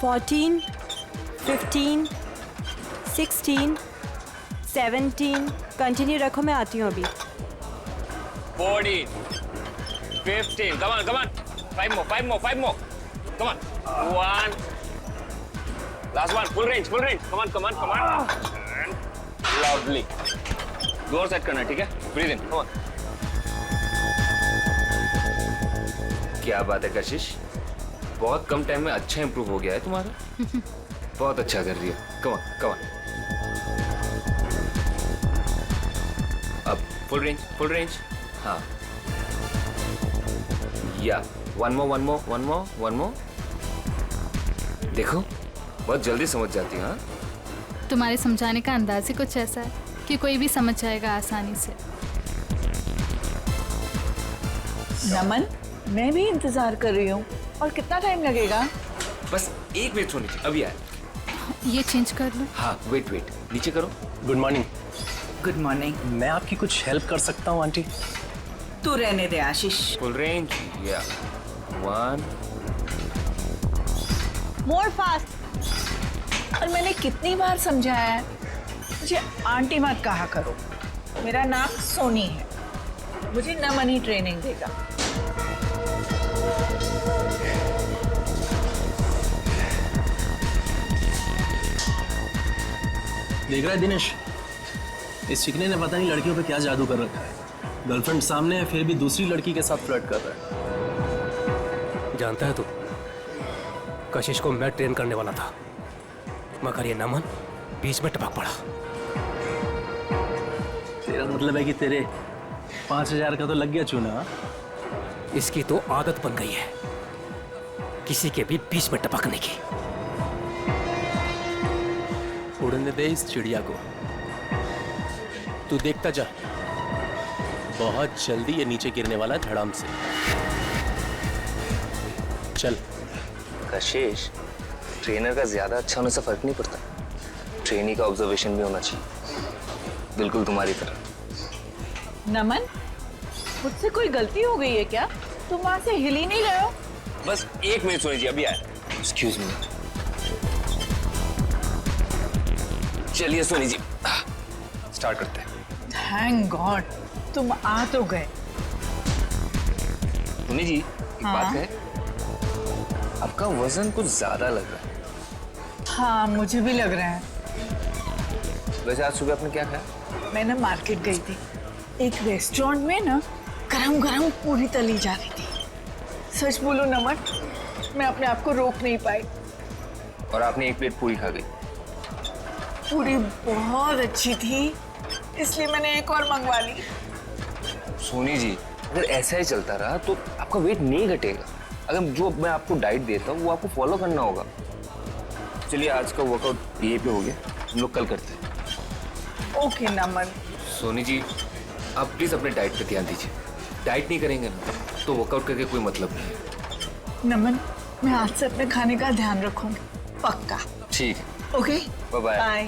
14, 15, 16, 17. Continue रखो, मैं आती हूँ अभी. 14, 15. Come on, come on. 5 more, 5 more, 5 more. Come on. 1. Last one. Full range, full range. Come on, come on, come on. And loudly. जोर set करना, ठीक है? Breathe in. Come on. क्या बात है कशिश, बहुत कम टाइम में अच्छा इंप्रूव हो गया है तुम्हारा. बहुत अच्छा कर रही हो. Come on, come on. अब full range, full range. हाँ. Yeah. One more, one more, one more, one more. देखो, बहुत जल्दी समझ जाती है. हाँ. तुम्हारे समझाने का अंदाज ही कुछ ऐसा है कि कोई भी समझ जाएगा आसानी से. नमन, मैं भी इंतजार कर रही हूँ. और कितना टाइम लगेगा? बस 1 मिनट सोनी जी, अभी आए. ये चेंज कर लो. हाँ, वेट वेट, नीचे करो. Good morning. Good morning. मैं आपकी कुछ हेल्प कर सकता हूँ आंटी? तू रहने दे आशीष. Full range. या 1. मोर फास्ट. और मैंने कितनी बार समझाया है, मुझे आंटी मत कहा करो. मेरा नाम सोनी है. मुझे नमन ही ट्रेनिंग देगा. देख रहा है दिनेश, इस चिकने ने पता नहीं लड़कियों पे क्या जादू कर रखा है. गर्लफ्रेंड सामने है, फिर भी दूसरी लड़की के साथ फ्लर्ट कर रहा है. जानता है तू, कशिश को मैं ट्रेन करने वाला था, मगर ये नमन बीच में टपक पड़ा. तेरा मतलब है कि तेरे 5,000 का तो लग गया चूना. इसकी तो आदत बन गई है किसी के भी बीच में टपकने की. उड़ने दे इस चिड़िया को. तू देखता जा, बहुत जल्दी ये नीचे गिरने वाला है धड़ाम से. चल. कशिश, ट्रेनर का ज्यादा अच्छा होने से फर्क नहीं पड़ता. ट्रेनी का ऑब्जर्वेशन भी होना चाहिए, बिल्कुल तुम्हारी तरह. नमन, मुझसे कोई गलती हो गई है क्या? तुम वहां से हिल ही नहीं रहे हो. बस 1 मिनट सोनी जी, अभी आए. Excuse me. चलिए सोनी जी, स्टार्ट करते हैं. थैंक गॉड, तुम आ तो गए. सोनी जी, एक बात है, आपका वजन कुछ ज्यादा लग रहा है. हाँ, मुझे भी लग रहा है. वैसे आज सुबह आपने क्या खाया? मैं ना मार्केट गई थी. एक रेस्टोरेंट में ना गरम गरम पूरी तली जा रही थी. सच बोलो नमन, मैं अपने आप को रोक नहीं पाई. और आपने 1 प्लेट पूरी खा गई. पूरी बहुत अच्छी थी, इसलिए मैंने एक और मंगवा ली. सोनी जी, अगर ऐसा ही चलता रहा तो आपका वेट नहीं घटेगा. अगर जो मैं आपको डाइट देता हूँ वो आपको फॉलो करना होगा. चलिए, आज का वर्कआउट ये पे हो गया, हम लोग कल करते हैं. ओके नमन. सोनी जी, आप प्लीज अपने डाइट पे ध्यान दीजिए. डाइट नहीं करेंगे ना तो वर्कआउट करके कोई मतलब नहीं है. नमन, मैं आज से अपने खाने का ध्यान रखूंगी, पक्का. ठीक है. Okay, bye bye. बाय.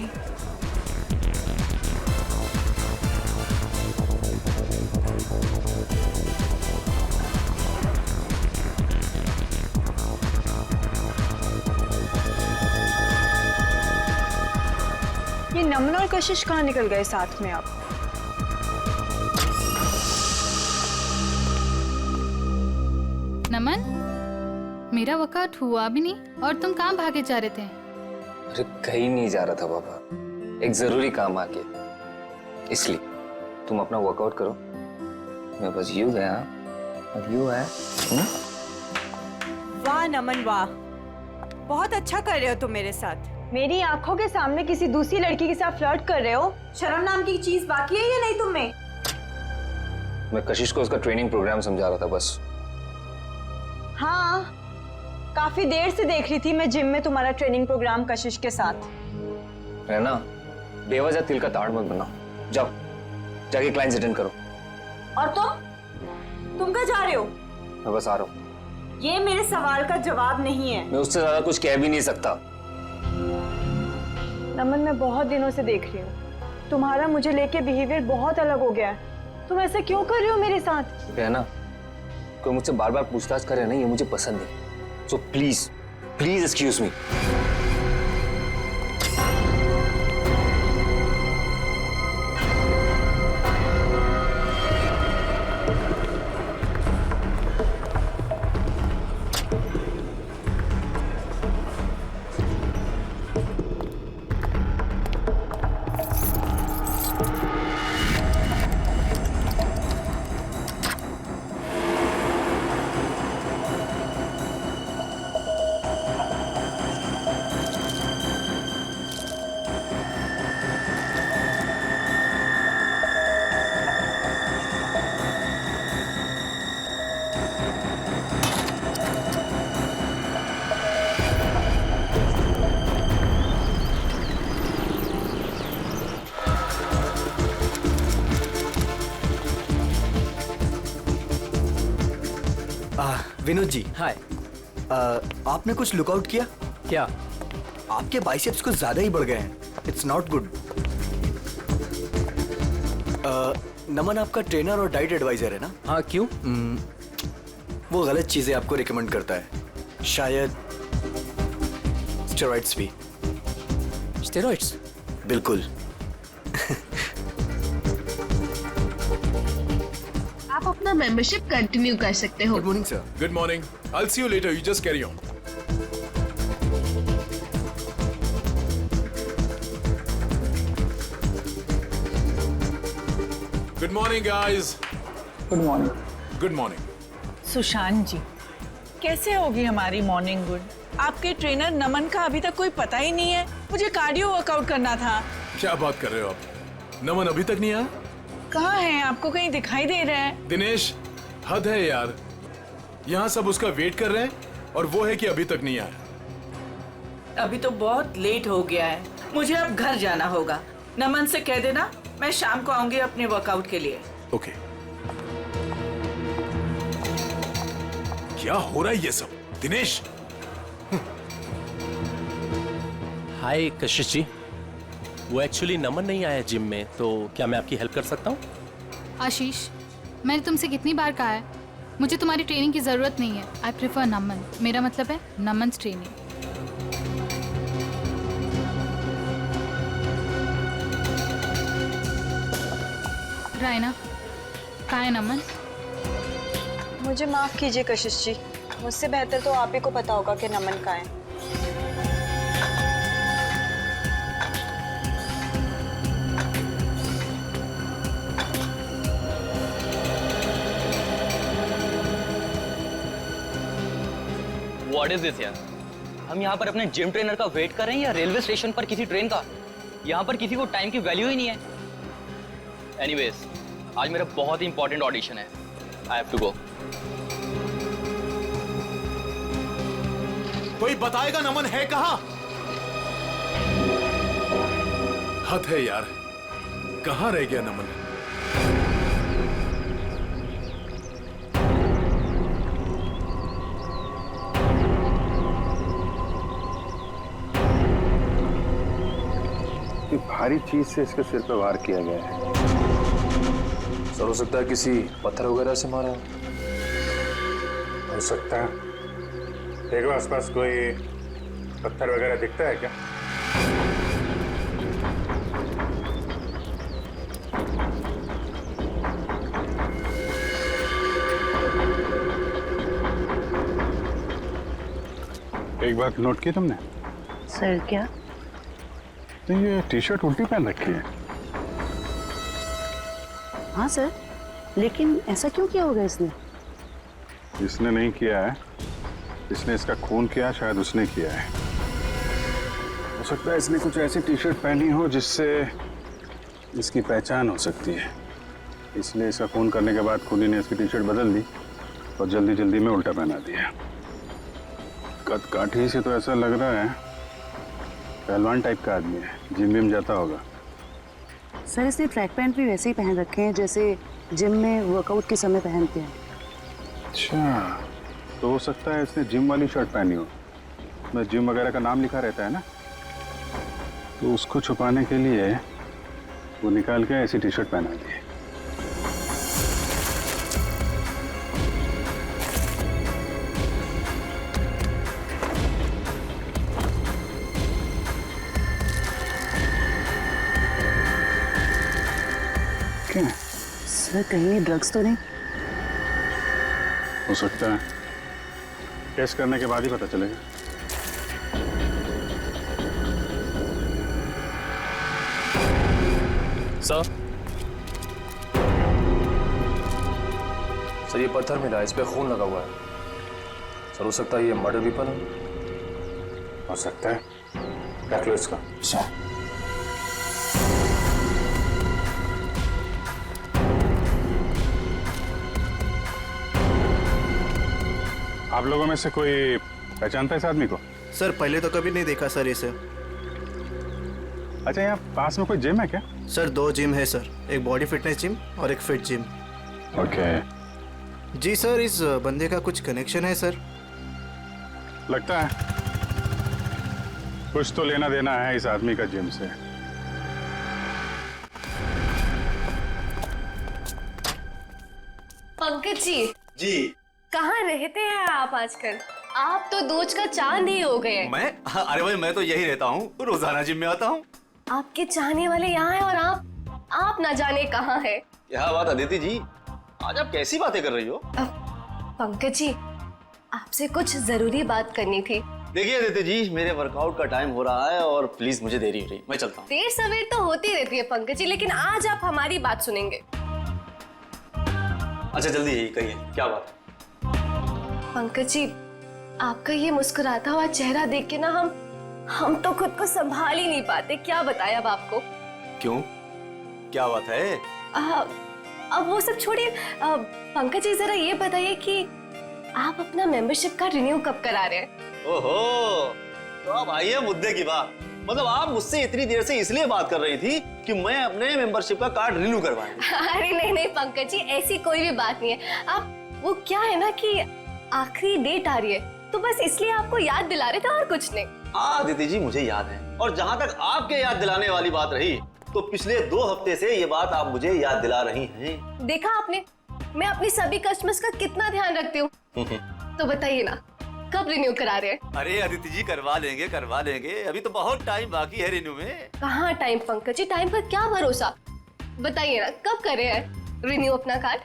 ये नमन और कशिश कहाँ निकल गए साथ में? आप नमन, मेरा वर्कआउट हुआ भी नहीं और तुम कहाँ भागे जा रहे थे? अरे कहीं नहीं जा रहा था बाबा, एक जरूरी काम आ गया, इसलिए. तुम अपना वर्कआउट करो, मैं बस यूं गया और यूं आया. वाह नमन वाह, बहुत अच्छा कर रहे हो तुम मेरे साथ. मेरी आंखों के सामने किसी दूसरी लड़की के साथ फ्लर्ट कर रहे हो. शर्म नाम की चीज बाकी है या नहीं तुम में? मैं कशिश को उसका ट्रेनिंग प्रोग्राम समझा रहा था बस. हाँ, काफी देर से देख रही थी मैं जिम में तुम्हारा ट्रेनिंग प्रोग्राम कशिश के साथ. है ना, बेवजह तिल का ताड़ मत बनाओ. जाओ, जाके क्लाइंट्स अटेंड करो. और तुम कहाँ जा रहे हो? मैं बस आ रहा हूँ. ये मेरे सवाल का जवाब नहीं है. मैं उससे ज्यादा कुछ कह भी नहीं सकता. नमन, मैं बहुत दिनों से देख रही हूँ, तुम्हारा मुझे लेके बिहेवियर बहुत अलग हो गया है. तुम ऐसा क्यों कर रहे हो मेरे साथ? है ना, कोई मुझसे बार बार पूछताछ करे ना, ये मुझे पसंद नहीं. So please please excuse me. Vinod ji, hi. आपने कुछ लुकआउट किया? क्या? आपके बाइसेप्स कुछ ज्यादा ही बढ़ गए हैं। It's not good. नमन आपका ट्रेनर और डाइट एडवाइजर है ना? हाँ, क्यों? वो गलत चीजें आपको रिकमेंड करता है, शायद स्टेरॉइड्स भी। स्टेरॉइड्स? बिल्कुल। आप अपना मेंबरशिप कंटिन्यू कर सकते हो। Good morning sir. Good morning. I'll see you later. You just carry on. Good morning, guys. Good morning. Good morning. Sushant ji, कैसे होगी हमारी मॉर्निंग गुड? आपके ट्रेनर नमन का अभी तक कोई पता ही नहीं है। मुझे कार्डियो वर्कआउट करना था। क्या बात कर रहे हो आप? नमन अभी तक नहीं आया? कहाँ हैं? आपको कहीं दिखाई दे रहे हैं? दिनेश, हद है यार। यहाँ सब उसका वेट कर रहे हैं और वो है कि अभी तक नहीं आया। अभी तो बहुत लेट हो गया है, मुझे अब घर जाना होगा। नमन से कह देना मैं शाम को आऊंगी अपने वर्कआउट के लिए। ओके। क्या हो रहा है ये सब? दिनेश, हाय कशिश जी, वो एक्चुअली नमन नहीं आया जिम में, तो क्या मैं आपकी हेल्प कर सकता हूँ? आशीष, मैंने तुमसे कितनी बार कहा है मुझे तुम्हारी ट्रेनिंग की ज़रूरत नहीं है। आई प्रेफर नमन। मेरा मतलब है नमन ट्रेनिंग। रायना, कहाँ है नमन? मुझे माफ कीजिए कशिश जी, मुझसे बेहतर तो आप ही को पता होगा कि नमन कहाँ है। व्हाट इज दिस यार? हम यहाँ पर अपने जिम ट्रेनर का वेट कर रहे हैं या रेलवे स्टेशन पर किसी ट्रेन का? यहाँ पर किसी को टाइम की वैल्यू ही नहीं है। एनीवेज, आज मेरा बहुत ही इंपॉर्टेंट ऑडिशन है। I have to go. कोई बताएगा नमन है कहाँ? हद है यार, कहाँ रह गया नमन? भारी चीज से इसके सिर पे वार किया गया है। सर, हो सकता है किसी पत्थर वगैरह से मारा हो सकता है। देखो आसपास कोई पत्थर वगैरह दिखता है क्या? एक बात नोट की तुमने? सर क्या? तो ये टी शर्ट उल्टी पहन रखी है। हाँ सर, लेकिन ऐसा क्यों किया होगा इसने? इसने नहीं किया है, इसने इसका खून किया, शायद उसने किया है। हो सकता है इसने कुछ ऐसी टी शर्ट पहनी हो जिससे इसकी पहचान हो सकती है, इसलिए इसका खून करने के बाद खूनी ने इसकी टी शर्ट बदल दी और जल्दी जल्दी में उल्टा पहना दिया। कद काठी से तो ऐसा लग रहा है पहलवान टाइप का आदमी है, जिम विम जाता होगा। सर, इसने ट्रैक पैंट भी वैसे ही पहन रखे हैं जैसे जिम में वर्कआउट के समय पहनते हैं। अच्छा, तो हो सकता है इसने जिम वाली शर्ट पहनी हो, मैं जिम वगैरह का नाम लिखा रहता है ना, तो उसको छुपाने के लिए वो निकाल के ऐसी टी शर्ट पहना दी है। क्या है? सर कहीं ड्रग्स तो नहीं? हो सकता है, टेस्ट करने के बाद ही पता चलेगा। सर ये पत्थर मिला है, इस पे खून लगा हुआ है। सर हो सकता है ये मर्डर वेपन हो सकता है, रख लो इसका। आप लोगों में से कोई पहचानता है इस आदमी को? सर पहले तो कभी नहीं देखा सर इसे। अच्छा, यहाँ पास में कोई जिम है क्या? सर 2 जिम है सर, एक बॉडी फिटनेस जिम और एक फिट जिम। ओके। जी सर, इस बंदे का कुछ कनेक्शन है सर? लगता है कुछ तो लेना देना है इस आदमी का जिम से। पंकज जी, जी कहाँ रहते हैं आप आजकल? आप तो दूज का चांद ही हो गए। मैं? अरे भाई मैं तो यही रहता हूँ, रोजाना जिम में आता हूँ। आपके चाहने वाले यहाँ हैं और आप ना जाने कहाँ है। क्या बात अदिति जी, आज आप कैसी बातें कर रही हो? पंकज जी, आपसे कुछ जरूरी बात करनी थी। देखिए अदिति जी, मेरे वर्कआउट का टाइम हो रहा है और प्लीज मुझे देरी हो रही है, मैं चलता हूँ। देर सवेर तो होती रहती है पंकज जी, लेकिन आज आप हमारी बात सुनेंगे। अच्छा जल्दी यही कहिए, क्या बात है? पंकज जी, आपका ये मुस्कुराता हुआ चेहरा देख के ना हम तो खुद को संभाल ही नहीं पाते। क्या बताएं अब आपको। क्यों, क्या बात है? अब वो सब छोड़िए, पंकज जी जरा ये बताइए कि आप अपना मेंबरशिप कार्ड रिन्यू कब करा रहे हैं? ओहो, तो अब आई है मुद्दे की बात। मतलब आप मुझसे इतनी देर से इसलिए बात कर रही थी कि मैं अपने मेंबरशिप का कार्ड रिन्यू करवाऊं। अरे नहीं पंकज जी, ऐसी कोई भी बात नहीं है। आप वो क्या है ना कि आखिरी डेट आ रही है, तो बस इसलिए आपको याद दिला रहे थे और कुछ नहीं। दीदी जी मुझे याद है, और जहाँ तक आपके याद दिलाने वाली बात रही, तो पिछले 2 हफ्ते से ये बात आप मुझे याद दिला रही हैं। देखा आपने, मैं अपनी सभी कस्टमर्स का कितना ध्यान रखती हूँ। तो बताइए ना, कब रिन्यू करा रहे हैं? अरे अदिति जी करवा लेंगे, अभी तो बहुत टाइम बाकी है रिन्यू में। कहाँ टाइम पंकज जी, टाइम का क्या भरोसा। बताइए ना, कब कर रहे हैं रिन्यू अपना कार्ड?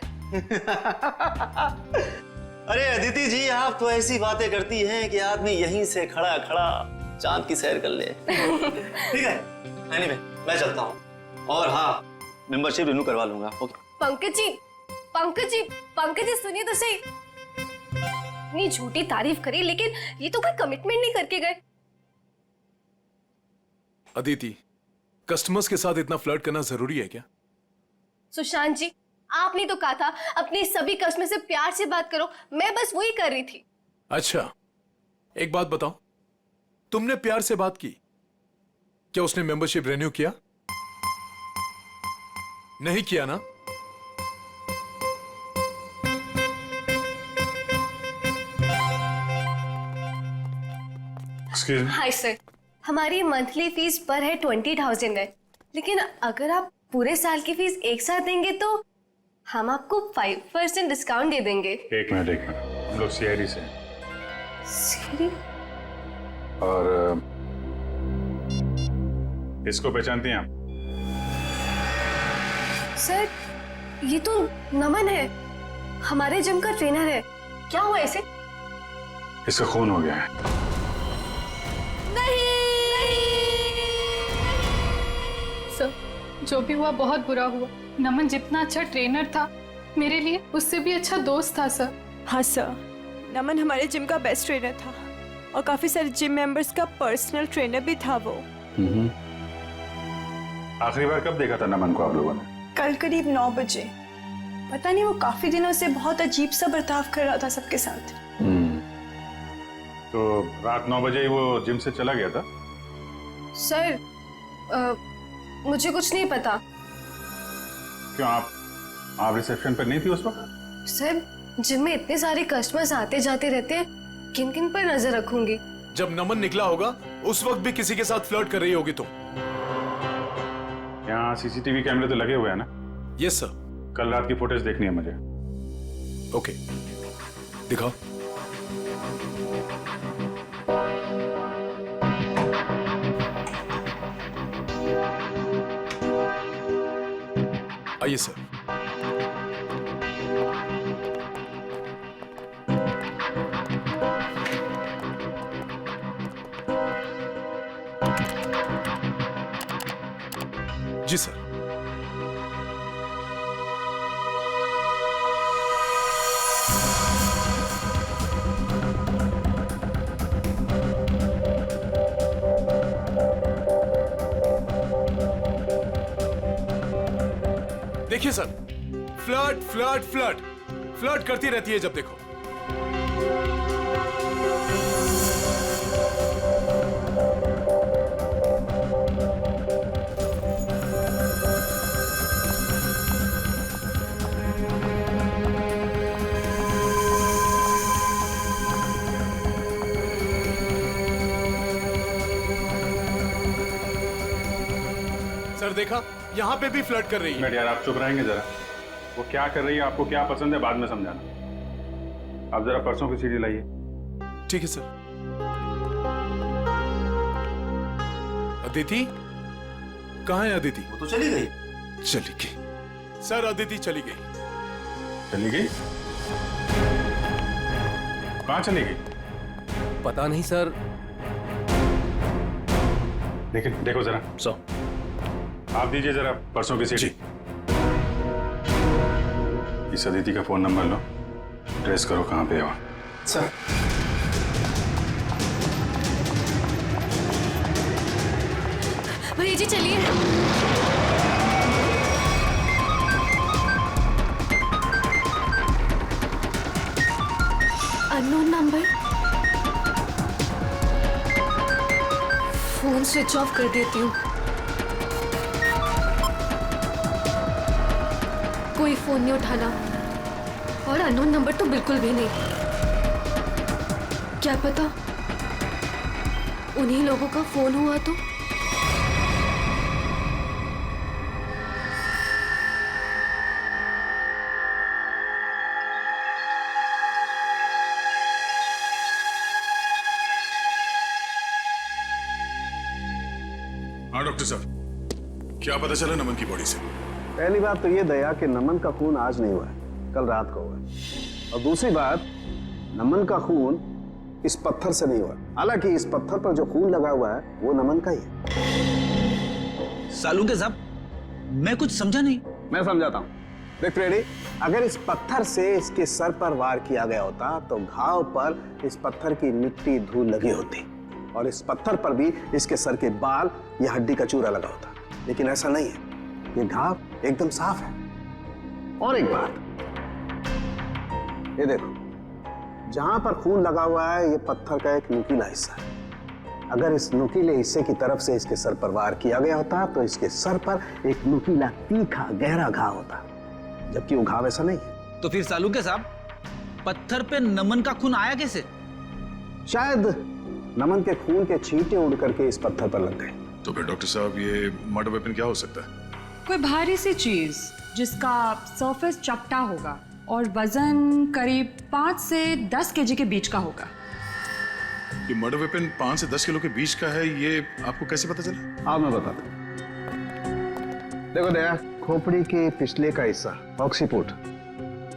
अरे अदिति जी, आप तो ऐसी बातें करती हैं कि आदमी यहीं से खड़ा खड़ा चांद की सैर कर ले। ठीक है, एनीवे मैं चलता हूँ, और हाँ मेंबरशिप रिन्यू करवा लूंगा। ओके। पंकज जी सुनिए तो सही। इतनी झूठी तारीफ करी, लेकिन ये तो कोई कमिटमेंट नहीं करके गए। अदिति, कस्टमर्स के साथ इतना फ्लर्ट करना जरूरी है क्या? सुशांत जी, आपने तो कहा था अपने सभी कस्टमर से प्यार से बात करो, मैं बस वही कर रही थी। अच्छा, एक बात बताओ, तुमने प्यार से बात की, क्या उसने मेंबरशिप रिन्यू किया? नहीं किया ना? हाय सर, हमारी मंथली फीस पर है 20,000 है, लेकिन अगर आप पूरे साल की फीस एक साथ देंगे तो हम आपको 5% डिस्काउंट दे देंगे। एक मिनट, हम लोग सीआईडी से हैं। सीआईडी? और इसको पहचानती हैं आप? सर, ये तो नमन है, हमारे जिम का ट्रेनर है। क्या हुआ इसे? इसका खून हो गया है। सर, जो भी हुआ बहुत बुरा हुआ। नमन जितना अच्छा ट्रेनर था, मेरे लिए उससे भी अच्छा दोस्त था सर। हाँ सर, नमन हमारे जिम का बेस्ट ट्रेनर था और काफी सारे जिम मेंबर्स का पर्सनल ट्रेनर भी था वो। आखिरी बार कब देखा था नमन को आप लोगों ने? कल करीब 9 बजे। पता नहीं, वो काफी दिनों से बहुत अजीब सा बर्ताव कर रहा था सबके साथ। तो रात 9 बजे ही वो जिम से चला गया था? सर, मुझे कुछ नहीं पता। क्यों, आप रिसेप्शन पर नहीं थी उस वक्त? सर, जिम में इतने सारे कस्टमर्स आते जाते रहते हैं, किन किन पर नजर रखूंगी। जब नमन निकला होगा उस वक्त भी किसी के साथ फ्लर्ट कर रही होगी तुम। यहाँ सीसीटीवी कैमरे तो लगे हुए हैं ना? Yes sir. कल रात की फुटेज देखनी है मुझे। ओके, दिखाओ। आइए सर। जी सर। देखिए sir, flirt flirt flirt flirt करती रहती है जब देखो। सर देखा, यहाँ पे भी फ्लर्ट कर रही है। यार आप चुप रहेंगे जरा? वो क्या कर रही है, आपको क्या पसंद है, बाद में समझाना। आप जरा परसों की सीडी लाइए। ठीक है सर। अदिति कहाँ है? अदिति वो तो चली गई। चली गई सर, अदिति चली गई। चली गई? कहाँ चली गई? पता नहीं सर। लेकिन देखो जरा। सो आप दीजिए जरा परसों की सीडी। इस अदिति का फोन नंबर लो, ट्रेस करो कहाँ पे है वो। सर भैया जी चलिए। Unknown number, phone switch off कर देती हूँ। कोई फोन नहीं उठाना और अननोन नंबर तो बिल्कुल भी नहीं। क्या पता उन्हीं लोगों का फोन हुआ तो। हाँ डॉक्टर साहब, क्या पता चला नमन की बॉडी से? पहली बात तो ये दया कि नमन का खून आज नहीं हुआ है, कल रात को हुआ है। और दूसरी बात, नमन का खून इस पत्थर से नहीं हुआ। हालांकि इस पत्थर पर जो खून लगा हुआ है वो नमन का ही है। सालू के साहब, मैं कुछ समझा नहीं। मैं समझाता हूँ। देख फ्रेडी, अगर इस पत्थर से इसके सर पर वार किया गया होता तो घाव पर इस पत्थर की मिट्टी धूल लगी होती और इस पत्थर पर भी इसके सर के बाल या हड्डी का चूरा लगा होता। लेकिन ऐसा नहीं है, ये घाव एकदम साफ है। और एक बात, ये देखो, जहां पर खून लगा हुआ है ये पत्थर का एक नुकीला हिस्सा है। अगर इस नुकीले हिस्से की तरफ से इसके सर पर वार किया गया होता तो इसके सर पर एक नुकीला तीखा गहरा घाव होता, जबकि वो घाव ऐसा नहीं है। तो फिर सालू के साहब, पत्थर पे नमन का खून आया कैसे? शायद नमन के खून के छींटे उड़ करके इस पत्थर पर लग गए। तो फिर डॉक्टर साहब, ये मर्डर वेपन क्या हो सकता है? कोई भारी सी चीज जिसका सरफेस चपटा होगा और वजन करीब 5 से 10 केजी के बीच का होगा। ये मर्डर वेपन 5 से 10 किलो के बीच का है, ये आपको कैसे पता चला? हाँ मैं बताता हूँ। देखो दया, खोपड़ी के पिछले का हिस्सा ऑक्सीपुट,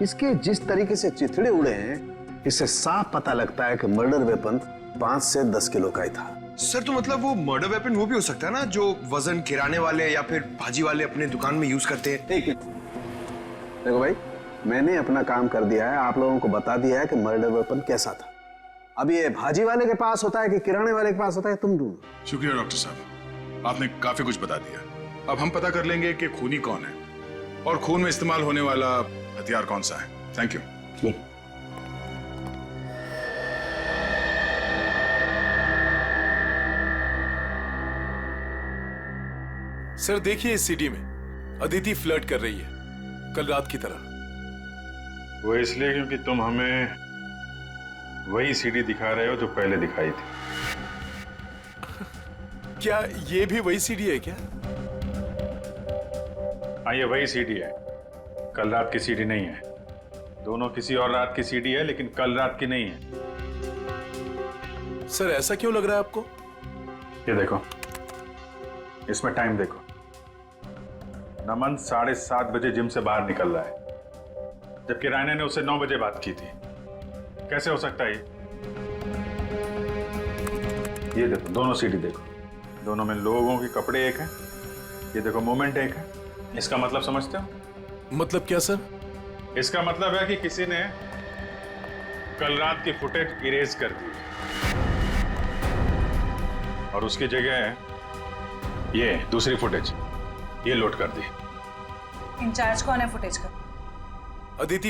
इसके जिस तरीके से चिथड़े उड़े हैं, इससे साफ पता लगता है कि मर्डर वेपन 5 से 10 किलो का ही था। सर तो मतलब वो मर्डर वेपन वो भी हो सकता है ना, जो वजन किराने वाले या फिर भाजी वाले अपने दुकान में यूज करते हैं। ठीक है, देखो भाई, मैंने अपना काम कर दिया है, आप लोगों को बता दिया है कि मर्डर वेपन कैसा था। अब ये भाजी वाले के पास होता है कि किराने वाले के पास होता है, तुम ढूंढो। शुक्रिया डॉक्टर साहब, आपने काफी कुछ बता दिया। अब हम पता कर लेंगे कि खूनी कौन है और खून में इस्तेमाल होने वाला हथियार कौन सा है। Thank you. सर देखिए, इस सीडी में अदिति फ्लर्ट कर रही है कल रात की तरह। वो इसलिए क्योंकि तुम हमें वही सीडी दिखा रहे हो जो पहले दिखाई थी। क्या ये भी वही सीडी है क्या? हाँ, ये वही सीडी है, कल रात की सीडी नहीं है। दोनों किसी और रात की सीडी है, लेकिन कल रात की नहीं है। सर ऐसा क्यों लग रहा है आपको? ये देखो, इसमें टाइम देखो, नमन 7:30 बजे जिम से बाहर निकल रहा है, जबकि रायना ने उससे 9 बजे बात की थी। कैसे हो सकता है ये देखो, दोनों सीढ़ी देखो, दोनों में लोगों के कपड़े एक हैं। ये देखो मूवमेंट एक है। इसका मतलब समझते हो? मतलब क्या सर? इसका मतलब है कि किसी ने कल रात की फुटेज इरेज कर दी और उसकी जगह ये दूसरी फुटेज ये लोड कर दी। इंचार्ज कौन है फुटेज का? अदिति।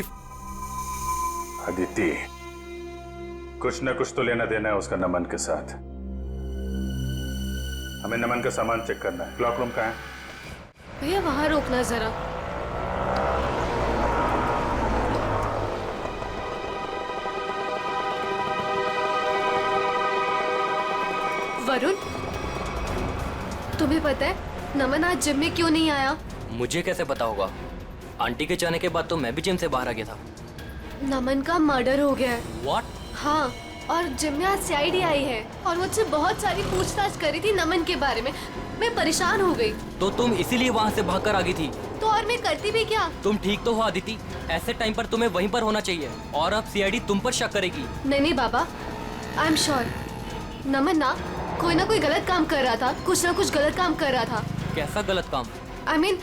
अदिति, कुछ न कुछ तो लेना देना है उसका नमन के साथ। हमें नमन का सामान चेक करना है। क्लॉक रूम कहाँ है? भैया वहां रोकना जरा। वरुण, तुम्हें पता है नमन आज जिम में क्यों नहीं आया? मुझे कैसे पता होगा? आंटी के जाने के बाद तो मैं भी जिम से बाहर आ गया था। नमन का मर्डर हो गया है। What? हाँ, और जिम में आज सीआईडी आई है और मुझसे बहुत सारी पूछताछ करी थी नमन के बारे में। मैं परेशान हो गई। तो तुम इसीलिए वहाँ से भागकर आ गई थी? तो और मैं करती भी क्या? तुम ठीक तो हो आदिति? ऐसे टाइम पर तुम्हें वहीं पर होना चाहिए और अब सीआईडी तुम पर शक करेगी। नहीं बाबा, आई एम श्योर नमन ना कोई गलत काम कर रहा था, कुछ ना कुछ गलत काम कर रहा था। कैसा गलत काम? I mean,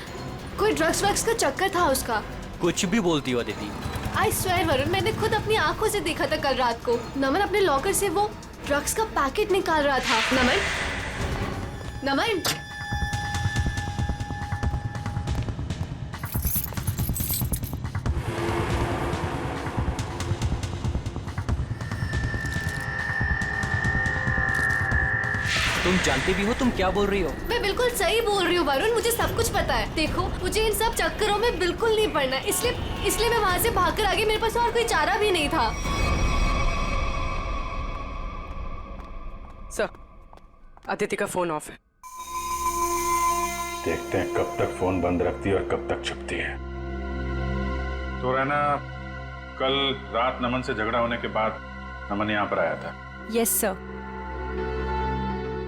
कोई ड्रग्स वग्स का चक्कर था उसका। कुछ भी बोलती हो अदिति। आई स्वेयर वरुण, मैंने खुद अपनी आंखों से देखा था कल रात को। नमन अपने लॉकर से वो ड्रग्स का पैकेट निकाल रहा था। नमन, नमन, तुम जानती भी हो तुम क्या बोल रही हो? मैं बिल्कुल सही बोल रही हूँ वरुण, मुझे सब कुछ पता है। देखो, मुझे इन सब चक्करों में बिल्कुल नहीं पड़ना, इसलिए मैं वहाँ से भागकर आ गई। मेरे पास और कोई चारा भी नहीं था। सर, अदिति का फोन ऑफ है। देखते हैं कब तक फोन बंद रखती है और कब तक छुपती है। तो रहना, कल रात नमन से झगड़ा होने के बाद नमन यहाँ पर आया था। Yes sir.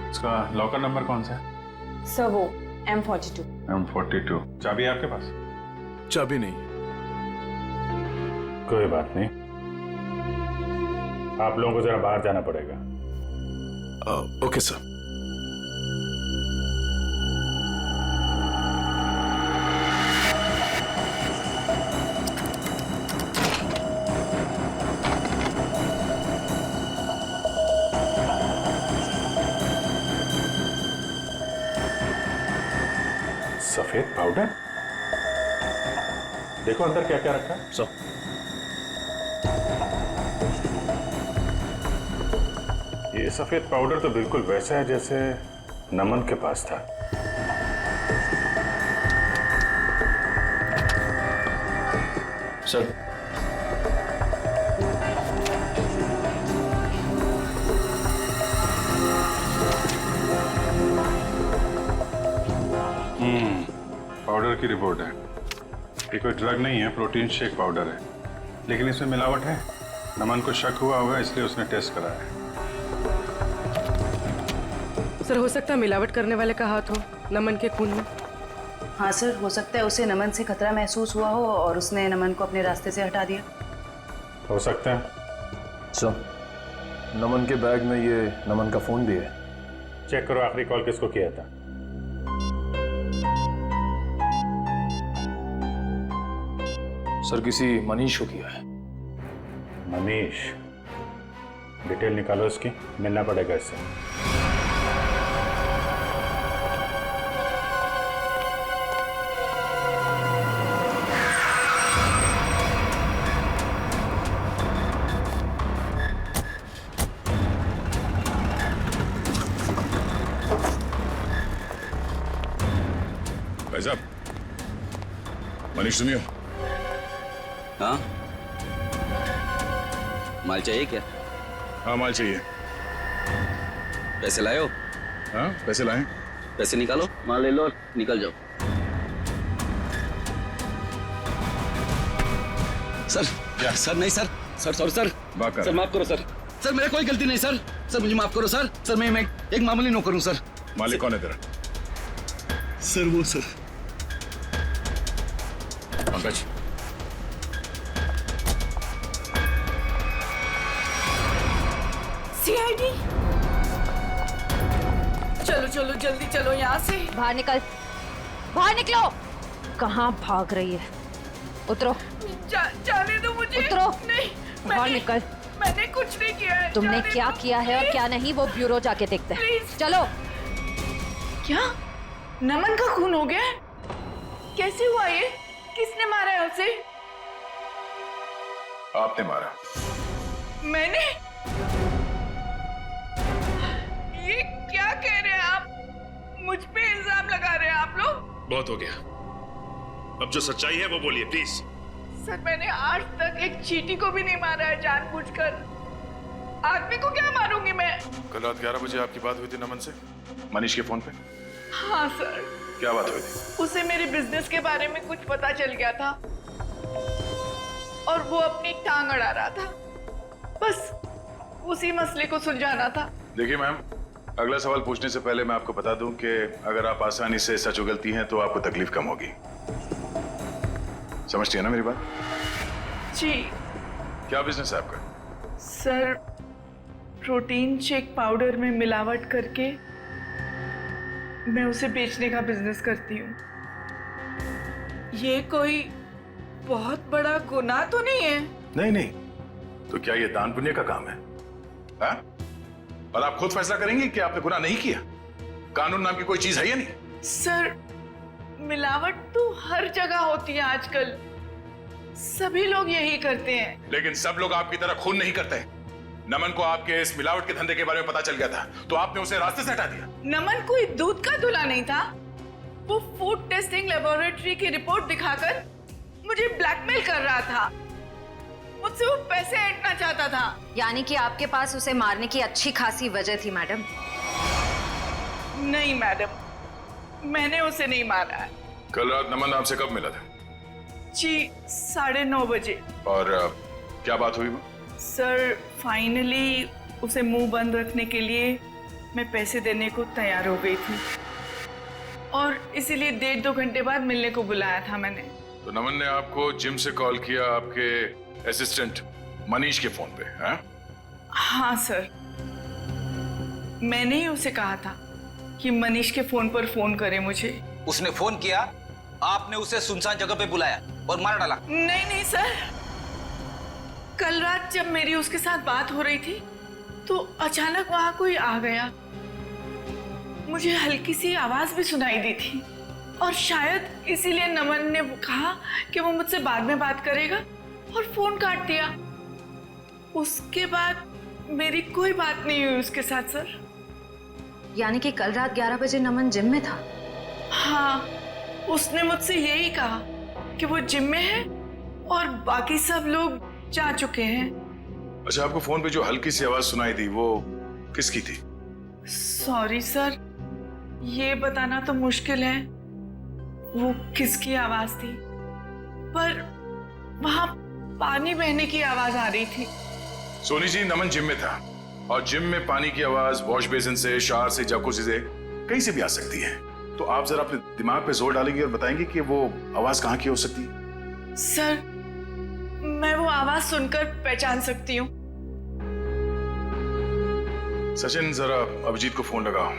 उसका लॉकर नंबर कौन सा है? सर वो M42। M42। चाबी है आपके पास? चाबी नहीं। कोई बात नहीं, आप लोगों को जरा बाहर जाना पड़ेगा। Okay sir. सफेद पाउडर? देखो अंदर क्या क्या रखा है। ये सफेद पाउडर तो बिल्कुल वैसा है जैसे नमन के पास था। सर, पाउडर की रिपोर्ट है। ये कोई ड्रग नहीं है, प्रोटीन शेक पाउडर है, लेकिन इसमें मिलावट है। नमन को शक हुआ होगा इसलिए उसने टेस्ट कराया है। सर, हो सकता है मिलावट करने वाले का हाथ हो नमन के खून में। हाँ सर, हो सकता है उसे नमन से खतरा महसूस हुआ हो और उसने नमन को अपने रास्ते से हटा दिया। हो सकता है। सर, नमन के बैग में ये नमन का फोन भी है। चेक करो आखिरी कॉल किसको किया था। सर, किसी मनीष को किया है। मनीष? डिटेल निकालो इसकी, मिलना पड़ेगा इससे। भाई साहब, मनीष सुनियो। हाँ, माल चाहिए क्या? हाँ, माल चाहिए। पैसे लाए हो? हाँ, पैसे लाए। पैसे निकालो, माल ले लो और निकल जाओ। सर, सर नहीं सर, सॉरी सर, सर माफ करो सर, सर मेरा कोई गलती नहीं सर, सर मुझे माफ करो सर, सर मैं एक मामूली नौकर हूँ सर। मालिक कौन है तेरा? सर वो सर पंकज, सीआईडी, चलो चलो जल्दी चलो यहाँ से। बाहर निकल, बाहर निकलो। कहाँ भाग रही है? उतरो। जाने दो मुझे। उतरो। नहीं, बाहर निकल। मैंने कुछ नहीं किया है। तुमने जाने क्या दो, किया है और please। क्या नहीं वो ब्यूरो जाके देखते हैं। Please। चलो। क्या नमन का खून हो गया है? कैसे हुआ ये? किसने मारा है उसे? आपने मारा। मैंने? ये क्या कह रहे हैं आप? मुझ पे इल्जाम लगा रहे हैं आप लोग? बहुत हो गया, अब जो सच्चाई है वो बोलिए प्लीज। सर, मैंने आज तक एक चींटी को भी नहीं मारा है जानबूझकर। आदमी को क्या मारूंगी मैं? कल रात 11 बजे आपकी बात हुई थी नमन से, मनीष के फोन पे। हाँ सर। क्या बात हुई थी? उसे मेरे बिजनेस के बारे में कुछ पता चल गया था और वो अपनी टांग अड़ा रहा था। बस उसी मसले को सुलझाना था। देखिए मैम, अगला सवाल पूछने से पहले मैं आपको बता दूं कि अगर आप आसानी से सच उगलती हैं तो आपको तकलीफ कम होगी। समझती है ना मेरी बात? जी। क्या बिजनेस है आपका? सर, प्रोटीन शेक पाउडर में मिलावट करके मैं उसे बेचने का बिजनेस करती हूँ। ये कोई बहुत बड़ा गुनाह तो नहीं है? नहीं नहीं, तो क्या ये दान पुण्य का काम है? हा? और आप खुद फैसला करेंगे कि आपने गुनाह नहीं किया? कानून नाम की कोई चीज है या नहीं? सर, मिलावट तो हर जगह होती है आजकल, सभी लोग यही करते हैं। लेकिन सब लोग आपकी तरह खून नहीं करते। नमन को आपके इस मिलावट के धंधे के बारे में पता चल गया था तो आपने उसे रास्ते से हटा दिया। नमन कोई दूध का दूल्हा नहीं था। वो फूड टेस्टिंग लेबोरेटरी की रिपोर्ट दिखाकर मुझे ब्लैकमेल कर रहा था। मुझसे वो पैसे ऐंठना चाहता था। यानी कि आपके पास उसे मारने की अच्छी खासी वजह थी मैडम? नहीं मैडम, मैंने उसे नहीं मारा है। कल रात नमन आपसे कब मिला था? जी 9:30 बजे। और क्या बात हुई वो? सर, फाइनली उसे मुंह बंद रखने के लिए मैं पैसे देने को तैयार हो गई थी और इसीलिए 1.5-2 घंटे बाद मिलने को बुलाया था मैंने। तो नमन ने आपको जिम से कॉल किया आपके असिस्टेंट मनीष के फोन पे? हाँ सर, मैंने ही उसे कहा था कि मनीष के फोन पर फोन करे मुझे। उसने फोन किया, आपने उसे सुनसान जगह पे बुलाया और मार डाला? नहीं नहीं सर, कल रात जब मेरी उसके साथ बात हो रही थी तो अचानक वहां कोई आ गया। मुझे हल्की सी आवाज भी सुनाई दी थी और शायद इसीलिए नमन ने कहा कि वो मुझसे बाद में बात करेगा और फोन काट दिया। उसके बाद मेरी कोई बात नहीं हुई उसके साथ सर। यानी कि कल रात 11 बजे नमन जिम में था? हाँ, उसने मुझसे यही कहा कि वो जिम में है और बाकी सब लोग जा चुके हैं। अच्छा, आपको फोन पे जो हल्की सी आवाज सुनाई दी वो किसकी थी? सॉरी सर, ये बताना तो मुश्किल है वो किसकी आवाज थी, पर वहां पानी बहने की आवाज आ रही थी। सोनी जी, नमन जिम में था और जिम में पानी की आवाज वॉश बेसिन से, शावर से, जकूज़ी से, कहीं से भी आ सकती है। तो आप जरा अपने दिमाग पे जोर डालेंगे और बताएंगे कि वो आवाज कहाँ की हो सकती है? सर, मैं वो आवाज सुनकर पहचान सकती हूँ। सचिन, जरा अभिजीत को फोन लगाओ,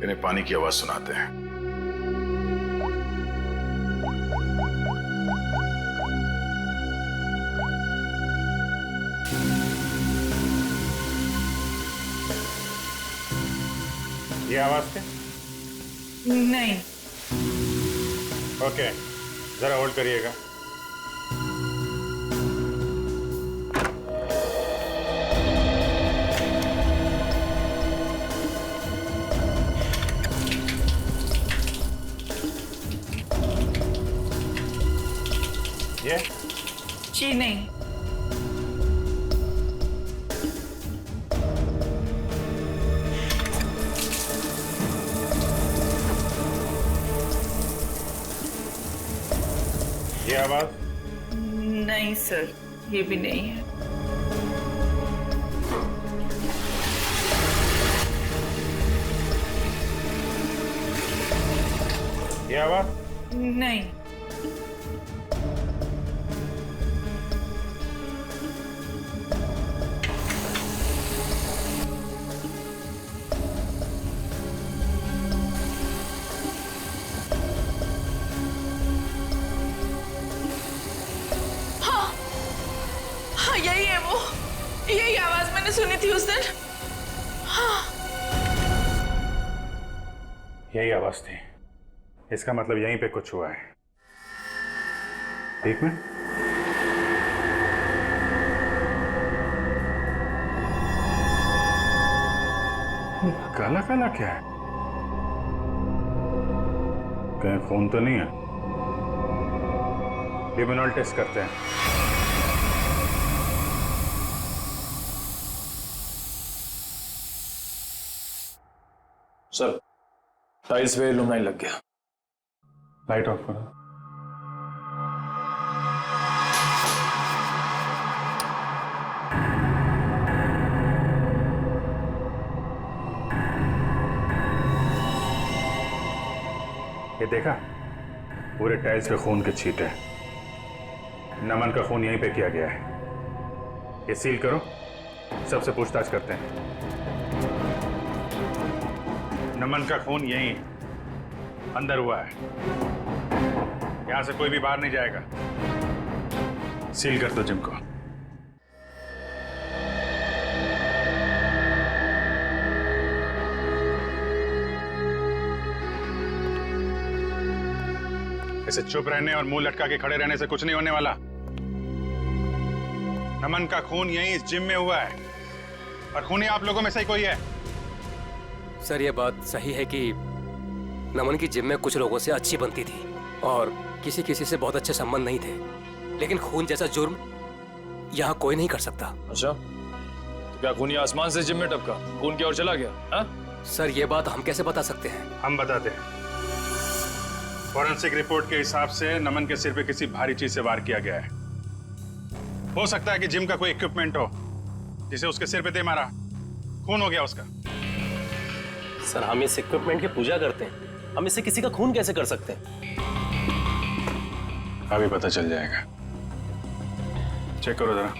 इन्हें पानी की आवाज सुनाते हैं। ये आवाज थे? नहीं। ओके, जरा होल्ड करिएगा। ये? जी नहीं। ये आवाज? नहीं सर, ये भी नहीं है। ये आवाज? नहीं। मैंने सुनी थी उस दिन? हाँ। यही आवाज थी। इसका मतलब यहीं पे कुछ हुआ है। ठीक में? काला काला क्या है? कहीं खून तो नहीं है? लिमिनॉल टेस्ट करते हैं। सर, टाइल्स पे लुमनाइन लग गया। लाइट ऑफ करो। ये देखा? पूरे टाइल्स पे खून के छींटे हैं। नमन का खून यहीं पे किया गया है। ये सील करो, सबसे पूछताछ करते हैं। नमन का खून यहीं अंदर हुआ है। यहां से कोई भी बाहर नहीं जाएगा। सील कर दो जिम को। ऐसे चुप रहने और मुंह लटका के खड़े रहने से कुछ नहीं होने वाला। नमन का खून यहीं इस जिम में हुआ है और खूनी आप लोगों में से ही कोई है। सर, ये बात सही है कि नमन की जिम में कुछ लोगों से अच्छी बनती थी और किसी किसी से बहुत अच्छे संबंध नहीं थे, लेकिन खून जैसा जुर्म यहाँ कोई नहीं कर सकता। अच्छा, तो क्या खूनी आसमान से जिम में टपका, खून की ओर चला गया? हा? सर, ये बात हम कैसे बता सकते हैं? हम बताते हैं। फॉरेंसिक रिपोर्ट के हिसाब से नमन के सिर पे किसी भारी चीज से वार किया गया है। हो सकता है कि जिम का कोई इक्विपमेंट हो जिसे उसके सिर पे दे मारा, खून हो गया उसका। सर, हम इस इक्विपमेंट की पूजा करते हैं, हम इससे किसी का खून कैसे कर सकते हैं? अभी पता चल जाएगा। चेक करो जरा।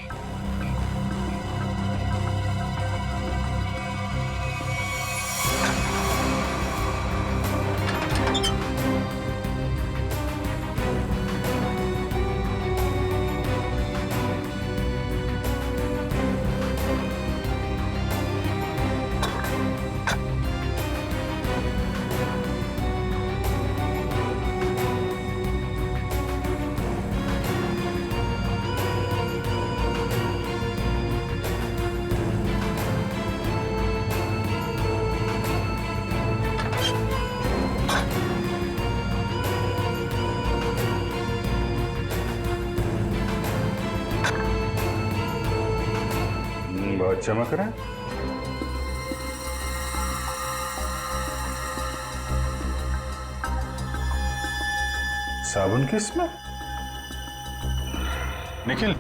बहुत चमक रहा है। साबुन की स्मेल। निखिल।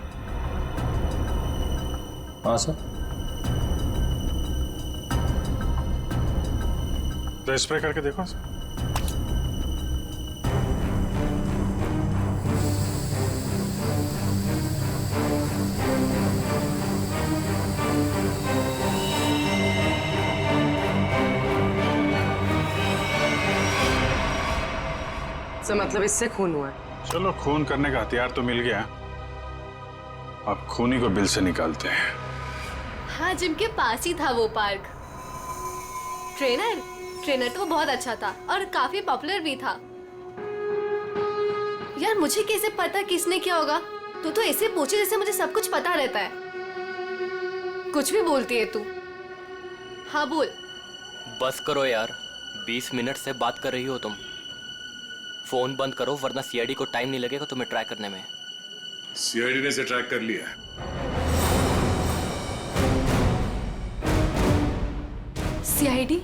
हाँ सर। तो स्प्रे करके देखो। मतलब इससे खून हुआ है। चलो, खून करने का हथियार तो मिल गया, अब खूनी को बिल से निकालते हैं। हाँ, जिम के पास ही था वो पार्क। ट्रेनर तो बहुत अच्छा था और काफी पॉपुलर भी था। यार, मुझे कैसे पता किसने क्या होगा? तू तो ऐसे पूछे जैसे मुझे सब कुछ पता रहता है। कुछ भी बोलती है तू। हाँ बोल। बस करो यार, 20 मिनट से बात कर रही हो तुम। फोन बंद करो वरना सीआईडी को टाइम नहीं लगेगा तुम्हें ट्रैक करने में। सीआईडी ने इसे ट्रैक कर लिया है। सीआईडी?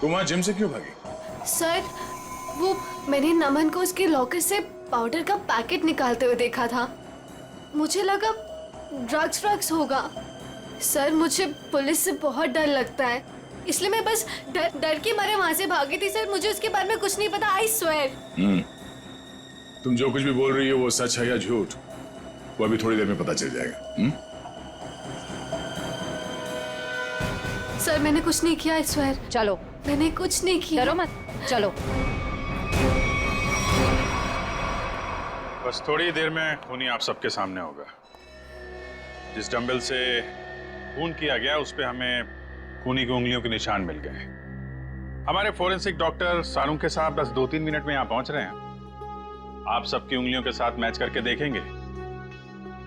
तुम वहां जिम से क्यों भागी? सर, वो मैंने नमन को उसके लॉकर से पाउडर का पैकेट निकालते हुए देखा था। मुझे लगा ड्रग्स होगा। सर, मुझे पुलिस से बहुत डर लगता है, इसलिए मैं बस डर के मारे वहां से भागी थी। सर, मुझे उसके बारे में कुछ नहीं पता, आई स्वेयर। तुम जो कुछ भी बोल रही हो वो सच है या झूठ, वो अभी थोड़ी देर में पता चल जाएगा। सर, मैंने कुछ नहीं किया, आई स्वेयर। चलो, मैंने कुछ नहीं किया। डरो मत, चलो। बस थोड़ी देर में खूनी आप सबके सामने होगा। जिस डंबल से खून किया गया उस पे हमें खूनी की उंगलियों के निशान मिल गए। हमारे फोरेंसिक डॉक्टर सारुंग के साथ बस 2-3 मिनट में यहाँ पहुंच रहे हैं। आप सबकी उंगलियों के साथ मैच करके देखेंगे।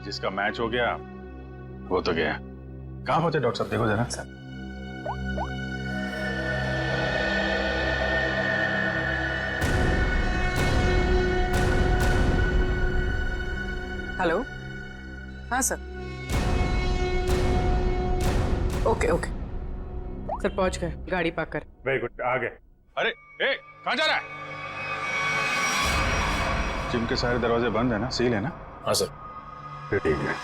जिसका मैच हो गया वो तो गया। कहाँ पहुंचे डॉक्टर साहब, देखो जरा। Sir hello. हाँ सर। ओके ओके सर, पहुंच गए, गाड़ी पार्क कर। वेरी गुड, आ गए। अरे ए, कहाँ जा रहा है? जिम के सारे दरवाजे बंद है ना, सील है ना? हाँ सर। फिर ठीक है।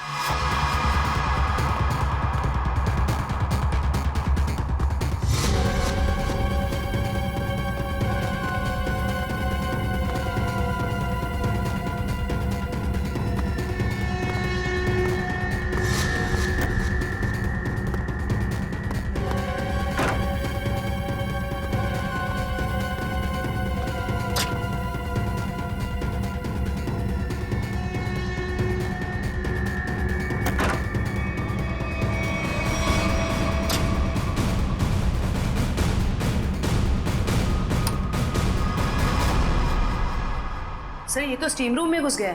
सर ये तो स्टीम रूम में घुस गया।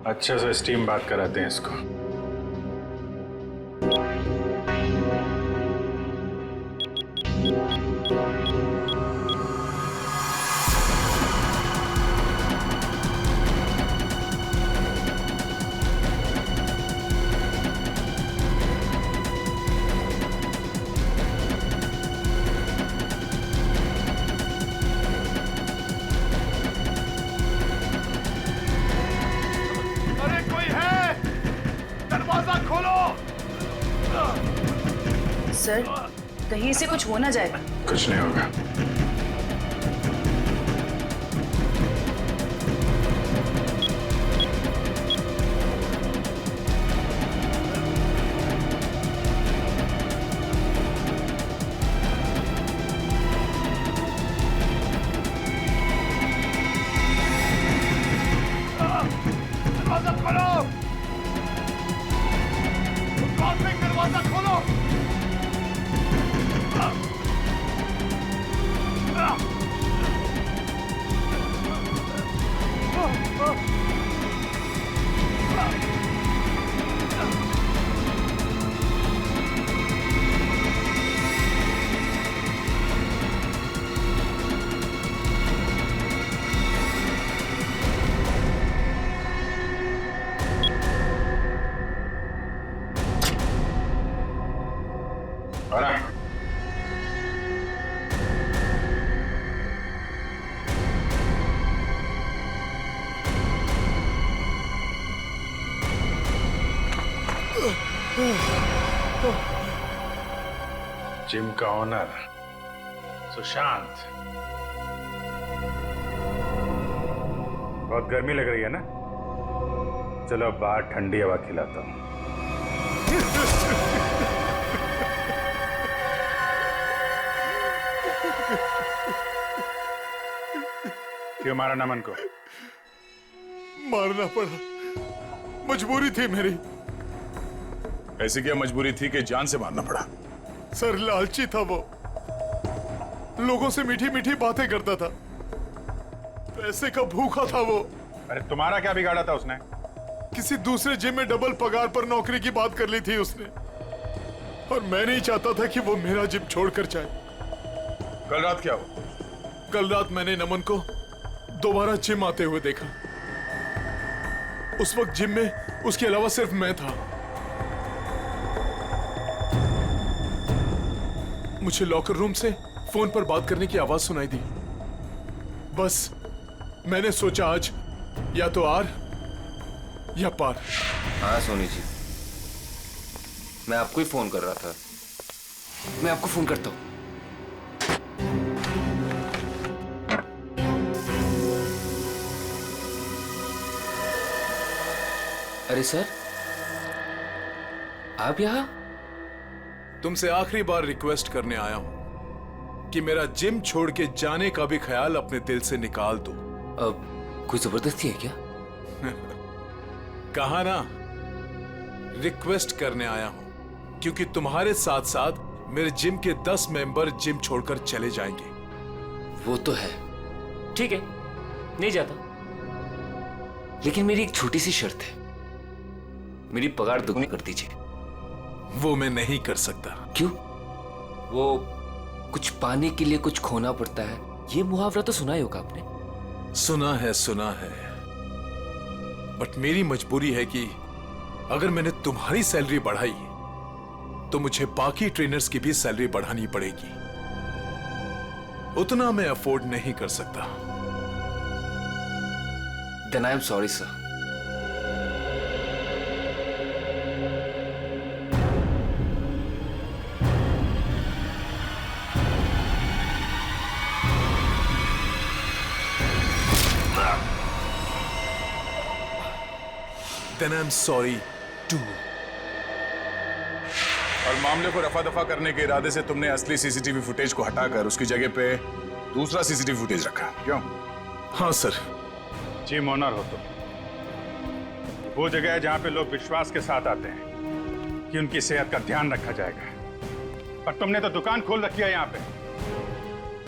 अच्छा से स्टीम बात कराते हैं इसको। सर कहीं से कुछ हो ना जाए। कुछ नहीं होगा। दरवाजा खोलो, दरवाजा खोलो। जिम का ओनर सुशांत। बहुत गर्मी लग रही है ना? चलो अब बाहर ठंडी हवा खिलाता हूं। क्यों मारा नमन को? मारना पड़ा, मजबूरी थी मेरी। ऐसी क्या मजबूरी थी कि जान से मारना पड़ा? सर लालची था वो, लोगों से मीठी मीठी बातें करता था, पैसे का भूखा था वो। अरे तुम्हारा क्या बिगाड़ा था उसने? किसी दूसरे जिम में डबल पगार पर नौकरी की बात कर ली थी उसने, और मैं नहीं चाहता था कि वो मेरा जिम छोड़कर जाए। कल रात क्या हुआ? कल रात मैंने नमन को दोबारा जिम आते हुए देखा। उस वक्त जिम में उसके अलावा सिर्फ मैं था। मुझे लॉकर रूम से फोन पर बात करने की आवाज सुनाई दी। बस मैंने सोचा आज या तो आर या पार। हाँ सोनी जी, मैं आपको ही फोन कर रहा था। मैं आपको फोन करता हूँ। अरे सर, आप यहाँ? तुमसे आखिरी बार रिक्वेस्ट करने आया हूं कि मेरा जिम छोड़ के जाने का भी ख्याल अपने दिल से निकाल दो। अब कोई जबरदस्ती है क्या? कहा ना, रिक्वेस्ट करने आया हूं, क्योंकि तुम्हारे साथ साथ मेरे जिम के 10 मेंबर जिम छोड़कर चले जाएंगे। वो तो है, ठीक है, नहीं जाता, लेकिन मेरी एक छोटी सी शर्त है, मेरी पगार दुगनी कर दीजिए। वो मैं नहीं कर सकता। क्यों? वो कुछ पाने के लिए कुछ खोना पड़ता है, ये मुहावरा तो सुना ही होगा आपने। सुना है, बट मेरी मजबूरी है कि अगर मैंने तुम्हारी सैलरी बढ़ाई तो मुझे बाकी ट्रेनर्स की भी सैलरी बढ़ानी पड़ेगी। उतना मैं अफोर्ड नहीं कर सकता। Then I am sorry, sir. Then I'm sorry too. और मामले को रफा दफा करने के इरादे से तुमने असली सीसीटीवी फुटेज को हटाकर उसकी जगह पे दूसरा सीसीटीवी फुटेज रखा, क्यों? हाँ सर। जिम ओनर हो तुम। वो जगह है जहां पे लोग विश्वास के साथ आते हैं कि उनकी सेहत का ध्यान रखा जाएगा, पर तुमने तो दुकान खोल रखी है यहाँ पे।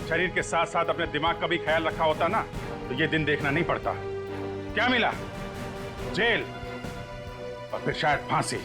शरीर के साथ साथ अपने दिमाग का भी ख्याल रखा होता ना, तो ये दिन देखना नहीं पड़ता। क्या मिला? जेल और फिर शायद फांसी।